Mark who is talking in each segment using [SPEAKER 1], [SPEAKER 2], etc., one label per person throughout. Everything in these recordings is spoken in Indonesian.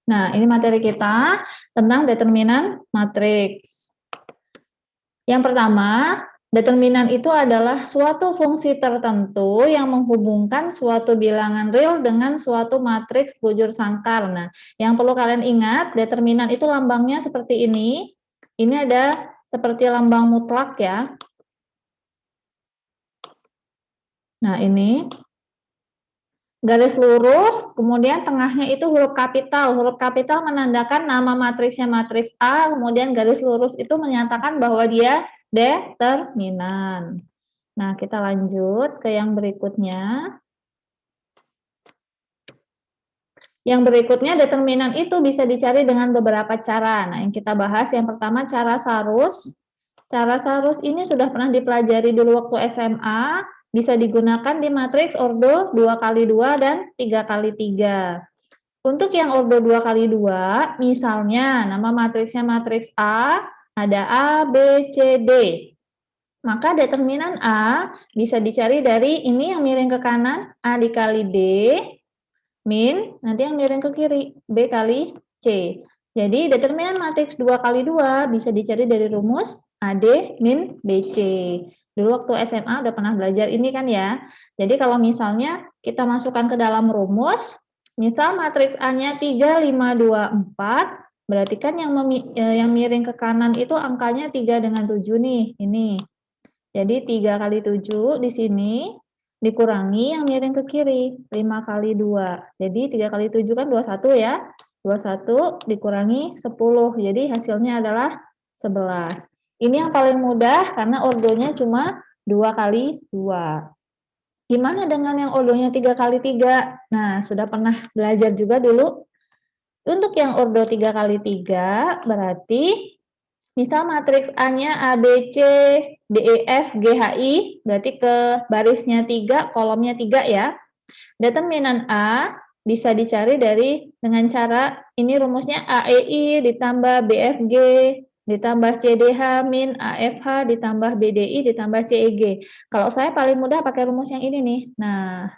[SPEAKER 1] Nah, ini materi kita tentang determinan matriks. Yang pertama, determinan itu adalah suatu fungsi tertentu yang menghubungkan suatu bilangan real dengan suatu matriks bujur sangkar. Nah, yang perlu kalian ingat, determinan itu lambangnya seperti ini. Ini ada seperti lambang mutlak ya. Nah, ini garis lurus, kemudian tengahnya itu huruf kapital. Huruf kapital menandakan nama matriksnya matriks A, kemudian garis lurus itu menyatakan bahwa dia determinan. Nah, kita lanjut ke yang berikutnya. Yang berikutnya, determinan itu bisa dicari dengan beberapa cara. Nah, yang kita bahas yang pertama cara Sarus. Cara Sarus ini sudah pernah dipelajari dulu waktu SMA. Bisa digunakan di matriks ordo 2x2 dan 3x3. Untuk yang ordo 2x2, misalnya nama matriksnya matriks A, ada A, B, C, D. Maka determinan A bisa dicari dari ini yang miring ke kanan, A dikali D, min, nanti yang miring ke kiri, B kali C. Jadi determinan matriks 2x2 bisa dicari dari rumus AD min BC. Dulu waktu SMA udah pernah belajar ini kan ya. Jadi kalau misalnya kita masukkan ke dalam rumus, misal matriks A-nya 3, 5, 2, 4, berarti kan yang miring ke kanan itu angkanya 3 dengan 7 nih, ini. Jadi 3 kali 7 di sini dikurangi yang miring ke kiri, 5 kali 2. Jadi 3 kali 7 kan 21 ya. 21 dikurangi 10. Jadi hasilnya adalah 11. Ini yang paling mudah karena ordonya cuma 2 kali 2. Gimana dengan yang ordonya 3 kali 3? Nah, sudah pernah belajar juga dulu. Untuk yang ordo 3 kali 3 berarti misal matriks A-nya A, B, C, D, E, F, G, H, I, berarti ke barisnya 3, kolomnya 3 ya. Determinan A bisa dicari dengan cara, ini rumusnya A, E, I ditambah B, F, G, ditambah C, D, H, min A, F, H, ditambah B, D, I, ditambah C, E, G. Kalau saya paling mudah pakai rumus yang ini nih. Nah,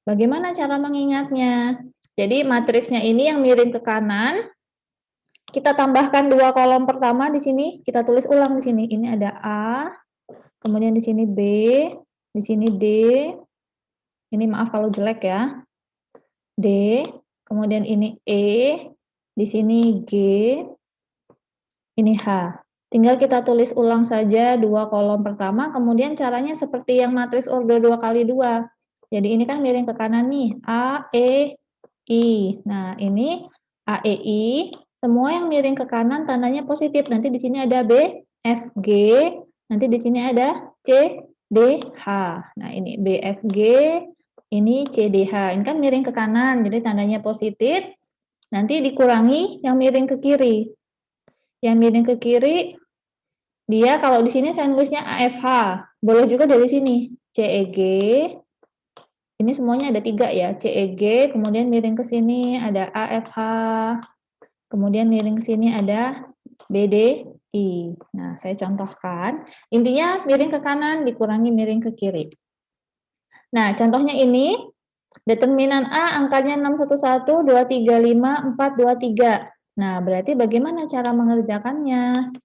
[SPEAKER 1] bagaimana cara mengingatnya? Jadi matriksnya ini yang miring ke kanan, kita tambahkan 2 kolom pertama di sini, kita tulis ulang di sini. Ini ada A, kemudian di sini B, di sini D. Ini maaf kalau jelek ya. D, kemudian ini E, di sini G, ini H. Tinggal kita tulis ulang saja 2 kolom pertama, kemudian caranya seperti yang matriks ordo 2 kali 2. Jadi ini kan miring ke kanan nih, A, E, I. Nah, ini A, E, I, semua yang miring ke kanan tandanya positif. Nanti di sini ada B, F, G, nanti di sini ada C, D, H. Nah, ini B, F, G, ini C, D, H. Ini kan miring ke kanan, jadi tandanya positif. Nanti dikurangi yang miring ke kiri. Yang miring ke kiri, dia kalau di sini saya nulisnya AFH. Boleh juga dari sini, CEG. Ini semuanya ada 3 ya, CEG, kemudian miring ke sini ada AFH, kemudian miring ke sini ada BDI. Nah, saya contohkan. Intinya miring ke kanan, dikurangi miring ke kiri. Nah, contohnya ini, determinan A angkanya 611, 235, 423. Nah, berarti bagaimana cara mengerjakannya?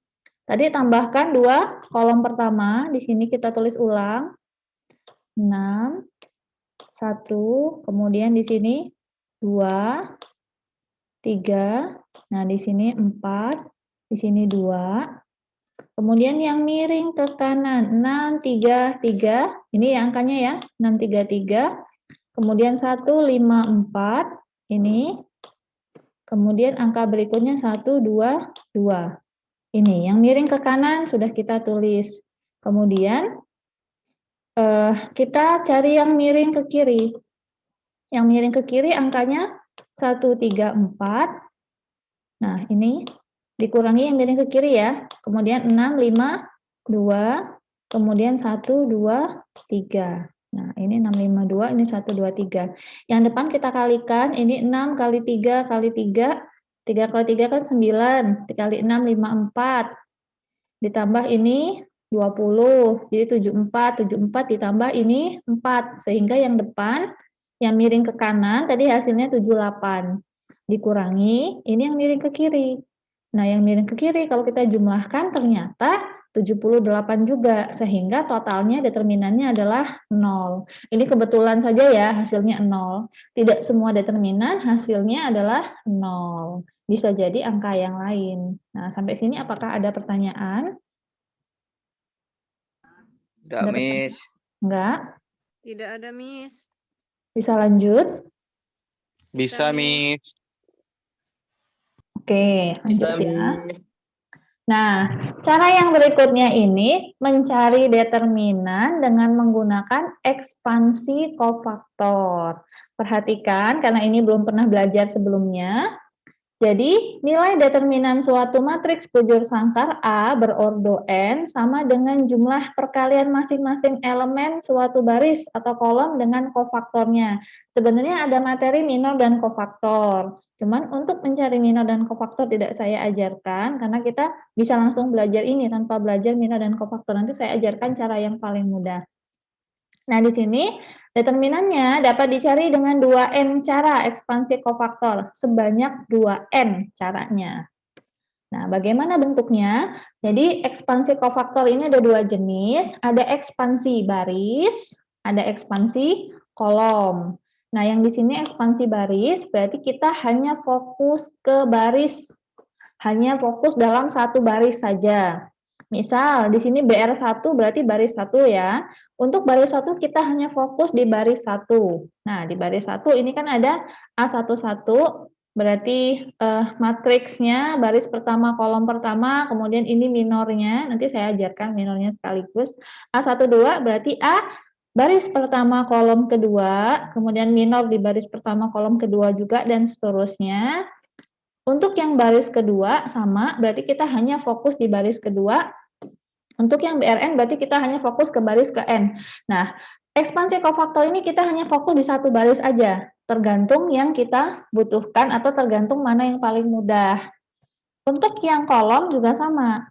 [SPEAKER 1] Tadi tambahkan 2 kolom pertama, di sini kita tulis ulang. 6, 1, kemudian di sini 2, 3, nah di sini 4, di sini 2. Kemudian yang miring ke kanan 633, ini ya angkanya ya, 633. Kemudian 154, ini. Kemudian angka berikutnya 122. Ini yang miring ke kanan sudah kita tulis. Kemudian kita cari yang miring ke kiri. Yang miring ke kiri angkanya 134. Nah, ini dikurangi yang miring ke kiri ya. Kemudian 6, 5, 2, kemudian 1, 2, 3. Nah, ini 652, ini 1, 2, 3. Yang depan kita kalikan, ini 6 kali 3 kali 3. 3 kali 3 kan 9, dikali 6, 54. Ditambah ini 20, jadi 74, 74 ditambah ini 4, sehingga yang depan, yang miring ke kanan, tadi hasilnya 78. dikurangi ini yang miring ke kiri. Nah, yang miring ke kiri kalau kita jumlahkan ternyata 78 juga, sehingga totalnya determinannya adalah 0. Ini kebetulan saja ya hasilnya 0. Tidak semua determinan hasilnya adalah 0. Bisa jadi angka yang lain. Nah, sampai sini apakah ada pertanyaan?
[SPEAKER 2] Enggak,
[SPEAKER 1] Ada
[SPEAKER 2] Miss.
[SPEAKER 1] pertanyaan? Enggak?
[SPEAKER 3] Tidak ada, Miss.
[SPEAKER 1] Bisa lanjut?
[SPEAKER 2] Bisa, Miss.
[SPEAKER 1] Oke,
[SPEAKER 2] Bisa,
[SPEAKER 1] lanjut ya.
[SPEAKER 2] Miss.
[SPEAKER 1] Nah, cara yang berikutnya ini mencari determinan dengan menggunakan ekspansi kofaktor. Perhatikan, karena ini belum pernah belajar sebelumnya. Jadi, nilai determinan suatu matriks bujur sangkar A berordo n sama dengan jumlah perkalian masing-masing elemen suatu baris atau kolom dengan kofaktornya. Sebenarnya ada materi minor dan kofaktor. Cuman untuk mencari minor dan kofaktor tidak saya ajarkan, karena kita bisa langsung belajar ini tanpa belajar minor dan kofaktor. Nanti saya ajarkan cara yang paling mudah. Nah, di sini determinannya dapat dicari dengan 2N cara ekspansi kofaktor, sebanyak 2N caranya. Nah, bagaimana bentuknya? Jadi, ekspansi kofaktor ini ada dua jenis, ada ekspansi baris, ada ekspansi kolom. Nah, yang di sini ekspansi baris, berarti kita hanya fokus ke baris, hanya fokus dalam satu baris saja. Misal, di sini BR1 berarti baris 1 ya. Untuk baris 1 kita hanya fokus di baris 1. Nah, di baris 1 ini kan ada A11, berarti matriksnya baris pertama, kolom pertama, kemudian ini minornya, nanti saya ajarkan minornya sekaligus. A12 berarti A baris pertama, kolom kedua, kemudian minor di baris pertama, kolom kedua juga, dan seterusnya. Untuk yang baris kedua sama, berarti kita hanya fokus di baris kedua. Untuk yang BRN berarti kita hanya fokus ke baris ke N. Nah, ekspansi kofaktor ini kita hanya fokus di satu baris aja, tergantung yang kita butuhkan atau tergantung mana yang paling mudah. Untuk yang kolom juga sama.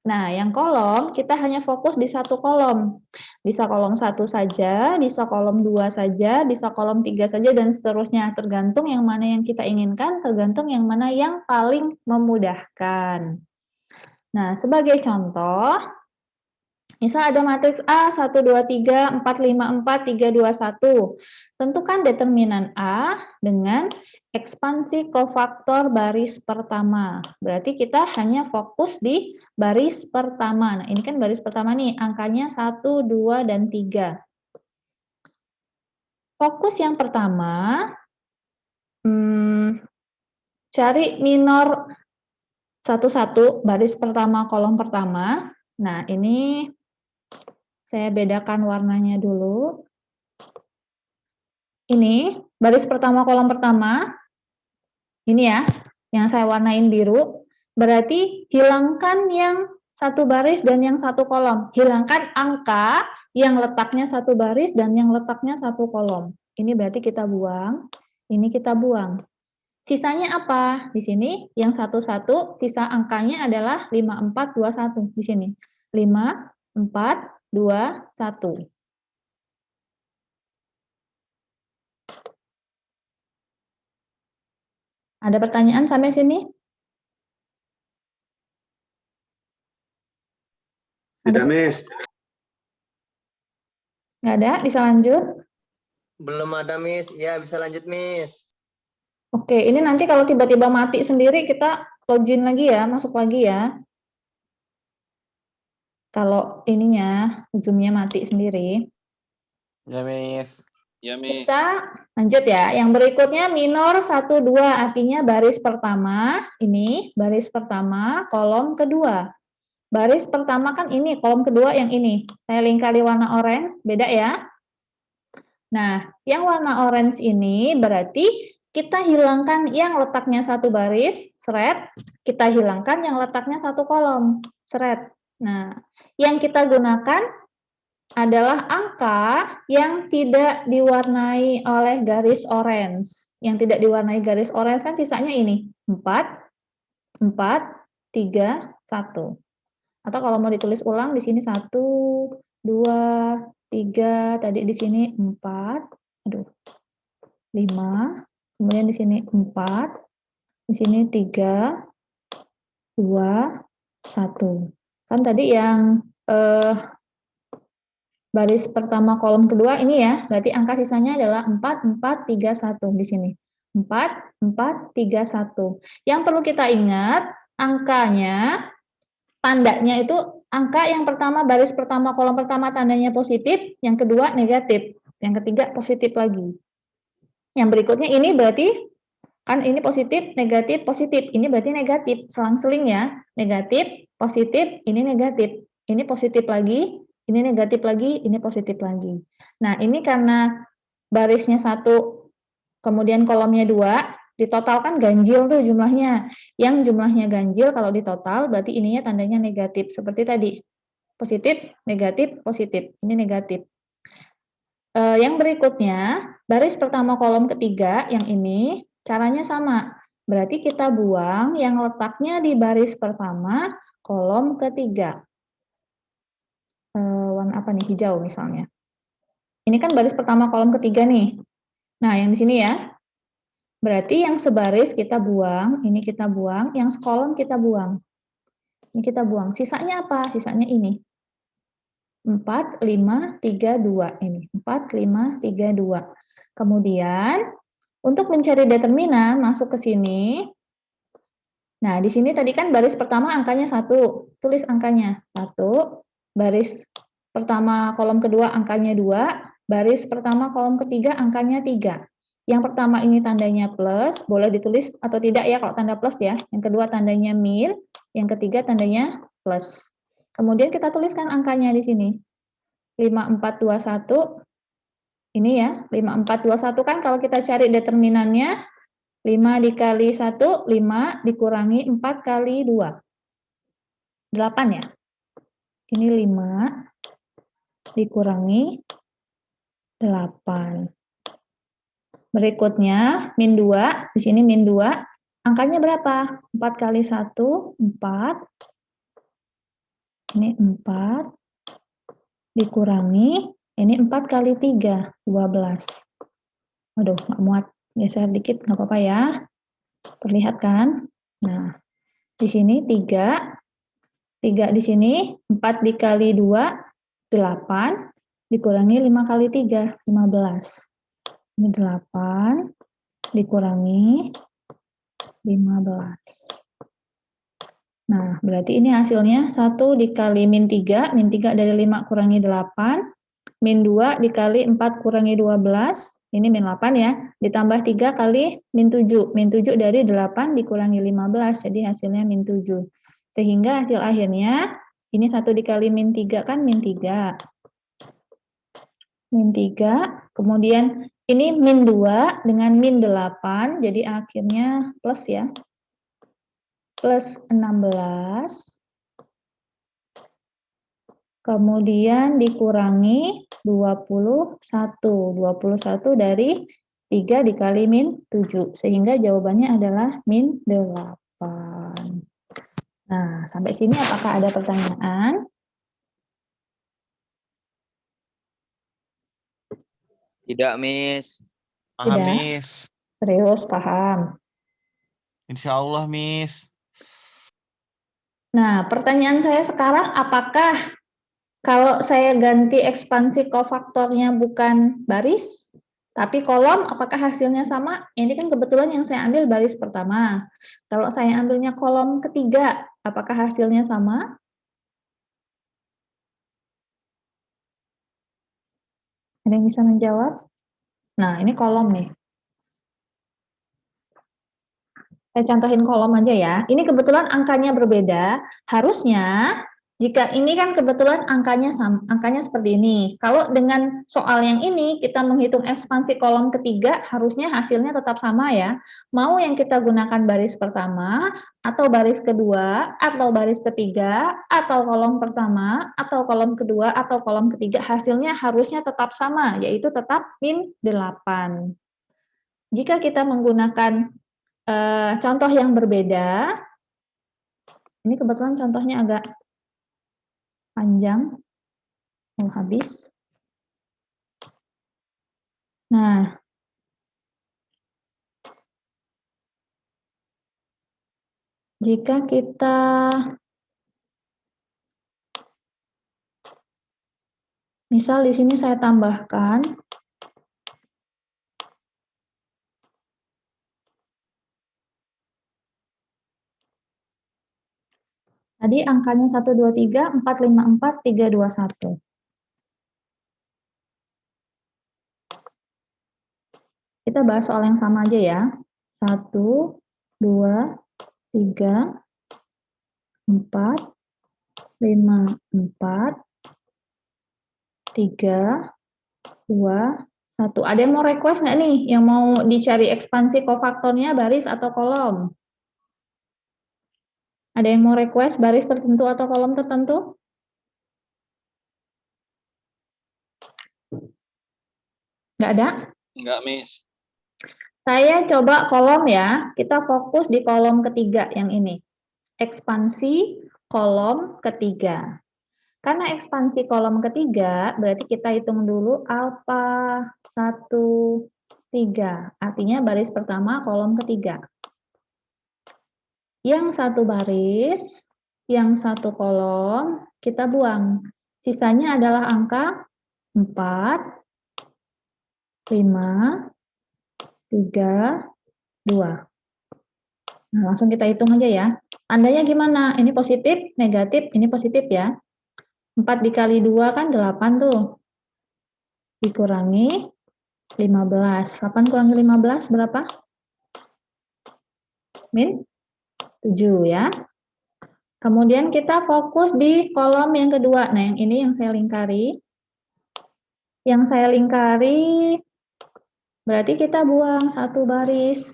[SPEAKER 1] Nah, yang kolom kita hanya fokus di satu kolom. Bisa kolom 1 saja, bisa kolom 2 saja, bisa kolom 3 saja, dan seterusnya. Tergantung yang mana yang kita inginkan, tergantung yang mana yang paling memudahkan. Nah, sebagai contoh, misal ada matriks A 1, 2, 3, 4, 5, 4, 3, 2, 1. Tentukan determinan A dengan ekspansi kofaktor baris pertama. Berarti kita hanya fokus di baris pertama. Nah, ini kan baris pertama nih, angkanya 1, 2, dan 3. Fokus yang pertama, cari minor 1, 1, baris pertama, kolom pertama. Nah, ini saya bedakan warnanya dulu. Ini baris pertama, kolom pertama. Ini ya, yang saya warnain biru. Berarti hilangkan yang satu baris dan yang satu kolom. Hilangkan angka yang letaknya satu baris dan yang letaknya satu kolom. Ini berarti kita buang, ini kita buang. Sisanya apa? Di sini yang 1, 1, sisa angkanya adalah 5, 4, 2, 1. Di sini 5, 4, 2, 1. Ada pertanyaan sampai sini?
[SPEAKER 4] Tidak, Miss.
[SPEAKER 1] Nggak ada? Bisa lanjut?
[SPEAKER 2] Belum ada, Miss. Ya, bisa lanjut, Miss.
[SPEAKER 1] Oke, ini nanti kalau tiba-tiba mati sendiri, kita login lagi ya, masuk lagi ya. Kalau ininya, Zoom-nya mati sendiri.
[SPEAKER 2] Ya, Miss.
[SPEAKER 4] Ya, Miss.
[SPEAKER 1] Kita lanjut ya. Yang berikutnya minor 1, 2, artinya baris pertama, ini baris pertama, kolom kedua. Baris pertama kan ini, kolom kedua yang ini. Saya lingkari warna orange, beda ya. Nah, yang warna orange ini berarti kita hilangkan yang letaknya satu baris, seret, kita hilangkan yang letaknya satu kolom, seret. Nah, yang kita gunakan adalah angka yang tidak diwarnai oleh garis orange. Yang tidak diwarnai garis orange kan sisanya ini, 4, 4, 3, 1. Atau kalau mau ditulis ulang di sini 1, 2, 3, tadi di sini 4, 5, kemudian di sini 4, Di sini 3, 2, 1. Kan tadi yang baris pertama kolom kedua ini ya, berarti angka sisanya adalah 4, 4, 3, 1 di sini. 4, 4, 3, 1. Yang perlu kita ingat, angkanya, tandanya itu angka yang pertama, baris pertama, kolom pertama tandanya positif, yang kedua negatif, yang ketiga positif lagi. Yang berikutnya ini berarti, kan ini positif, negatif, positif. Ini berarti negatif, selang-seling ya. Negatif, positif, ini negatif. Ini positif lagi, ini negatif lagi, ini positif lagi. Nah, ini karena barisnya 1, kemudian kolomnya 2, ditotalkan ganjil tuh jumlahnya. Yang jumlahnya ganjil kalau ditotal, berarti ininya tandanya negatif. Seperti tadi, positif, negatif, positif. Ini negatif. Yang berikutnya, baris pertama kolom ketiga, yang ini, caranya sama. Berarti kita buang yang letaknya di baris pertama, kolom ketiga. Warna apa nih? Hijau misalnya. Ini kan baris pertama kolom ketiga nih. Nah, yang di sini ya. Berarti yang sebaris kita buang, ini kita buang, yang sekolom kita buang. Ini kita buang. Sisanya apa? Sisanya ini. 4, 5, 3, 2. Ini. 4, 5, 3, 2. Kemudian, untuk mencari determinan, masuk ke sini. Nah, di sini tadi kan baris pertama angkanya 1. Tulis angkanya. 1. Baris pertama kolom kedua angkanya 2. Baris pertama kolom ketiga angkanya 3. Yang pertama ini tandanya plus, boleh ditulis atau tidak ya kalau tanda plus ya. Yang kedua tandanya min, yang ketiga tandanya plus. Kemudian kita tuliskan angkanya di sini. 5421. Ini ya, 5421 kan kalau kita cari determinannya, 5 dikali 1, 5 dikurangi 4 kali 2. 8 ya. Ini 5 dikurangi 8. Berikutnya, min 2. Di sini min 2. Angkanya berapa? 4 kali 1, 4. Ini 4. Dikurangi, ini 4 kali 3, 12. Aduh, nggak muat. Geser dikit, nggak apa-apa ya. Perlihatkan. Nah, di sini 3. 3 di sini, 4 dikali 2, 8. Dikurangi 5 kali 3, 15. Ini 8 dikurangi 15. Nah, berarti ini hasilnya 1 dikali min 3. Min 3 dari 5 kurangi 8. Min 2 dikali 4 kurangi 12. Ini min 8 ya. Ditambah 3 kali min 7. Min 7 dari 8 dikurangi 15. Jadi hasilnya min 7. Sehingga hasil akhirnya, ini 1 dikali min 3 kan min 3. Min 3. Kemudian ini min 2 dengan min 8. Jadi akhirnya plus ya. Plus 16. Kemudian dikurangi 21. 21 dari 3 dikali min 7. Sehingga jawabannya adalah min 8. Nah, sampai sini apakah ada pertanyaan?
[SPEAKER 5] Tidak, Miss.
[SPEAKER 6] Paham,
[SPEAKER 1] Tidak.
[SPEAKER 6] Miss.
[SPEAKER 1] Serius, paham.
[SPEAKER 6] Insya Allah, Miss.
[SPEAKER 1] Nah, pertanyaan saya sekarang, apakah kalau saya ganti ekspansi kofaktornya bukan baris, tapi kolom, apakah hasilnya sama? Ini kan kebetulan yang saya ambil baris pertama. Kalau saya ambilnya kolom ketiga, apakah hasilnya sama? Ada yang bisa menjawab? Nah, ini kolom nih. Saya contohin kolom aja ya. Ini kebetulan angkanya berbeda. Harusnya jika ini kan kebetulan angkanya sama, angkanya seperti ini. Kalau dengan soal yang ini kita menghitung ekspansi kolom ketiga, harusnya hasilnya tetap sama ya. Mau yang kita gunakan baris pertama, atau baris kedua, atau baris ketiga, atau kolom pertama, atau kolom kedua, atau kolom ketiga, hasilnya harusnya tetap sama, yaitu tetap min 8. Jika kita menggunakan contoh yang berbeda, ini kebetulan contohnya agak panjang, mau habis. Nah, Jika kita misal di sini saya tambahkan tadi angkanya 1, 2, 3, 4, 5, 4, 3, 2, 1. Kita bahas soal yang sama aja ya. 1, 2, 3, 4, 5, 4, 3, 2, 1. Ada yang mau request nggak nih? Yang mau dicari ekspansi kofaktornya baris atau kolom? Ada yang mau request baris tertentu atau kolom tertentu? Nggak ada?
[SPEAKER 4] Enggak, Miss.
[SPEAKER 1] Saya coba kolom ya. Kita fokus di kolom ketiga yang ini. Ekspansi kolom ketiga. Karena ekspansi kolom ketiga, berarti kita hitung dulu alfa 1, 3. Artinya baris pertama kolom ketiga. Yang satu baris, yang satu kolom, kita buang. Sisanya adalah angka 4, 5, 3, 2. Nah, langsung kita hitung aja ya. Tandanya gimana? Ini positif, negatif, ini positif ya. 4 dikali 2 kan 8 tuh. Dikurangi 15. 8 kurangi 15 berapa? Min 7 ya. Kemudian kita fokus di kolom yang kedua. Nah, yang ini yang saya lingkari. Yang saya lingkari berarti kita buang satu baris.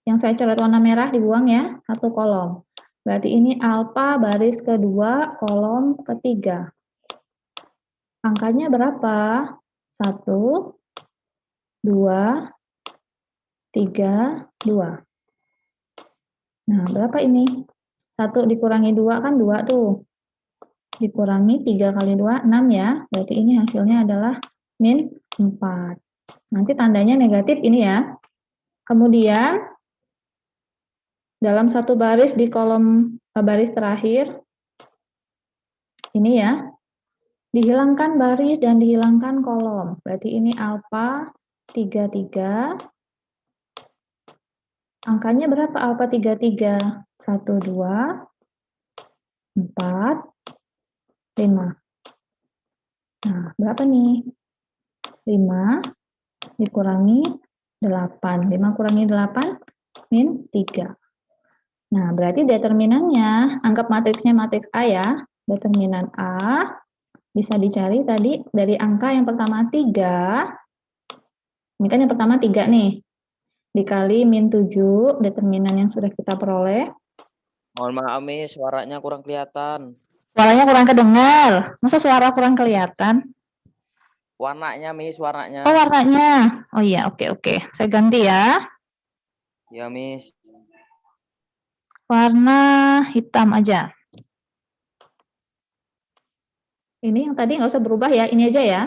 [SPEAKER 1] Yang saya coret warna merah dibuang ya, satu kolom. Berarti ini alfa baris kedua, kolom ketiga. Angkanya berapa? 1, 2, 3, 2. Nah, berapa ini? 1 dikurangi 2 kan 2 tuh. Dikurangi 3 kali 2, 6 ya. Berarti ini hasilnya adalah min 4. Nanti tandanya negatif ini ya. Kemudian, dalam satu baris di kolom baris terakhir, ini ya, dihilangkan baris dan dihilangkan kolom. Berarti ini alfa 33. Angkanya berapa alfa 33? 1, 2, 4, 5. Nah, berapa nih? 5 dikurangi 8. 5 kurangi 8, min 3. Nah, berarti determinannya, anggap matriksnya matriks A ya. Determinan A bisa dicari tadi dari angka yang pertama 3. Ini kan yang pertama 3 nih. Dikali min 7, determinan yang sudah kita peroleh.
[SPEAKER 5] Mohon maaf, Miss, suaranya kurang kelihatan.
[SPEAKER 1] Suaranya kurang kedengar. Masa suara kurang kelihatan?
[SPEAKER 5] Warnanya, Miss, warnanya.
[SPEAKER 1] Oh, warnanya. Oh iya, oke. Saya ganti ya.
[SPEAKER 5] Ya, Miss.
[SPEAKER 1] Warna hitam aja. Ini yang tadi nggak usah berubah ya, ini aja ya.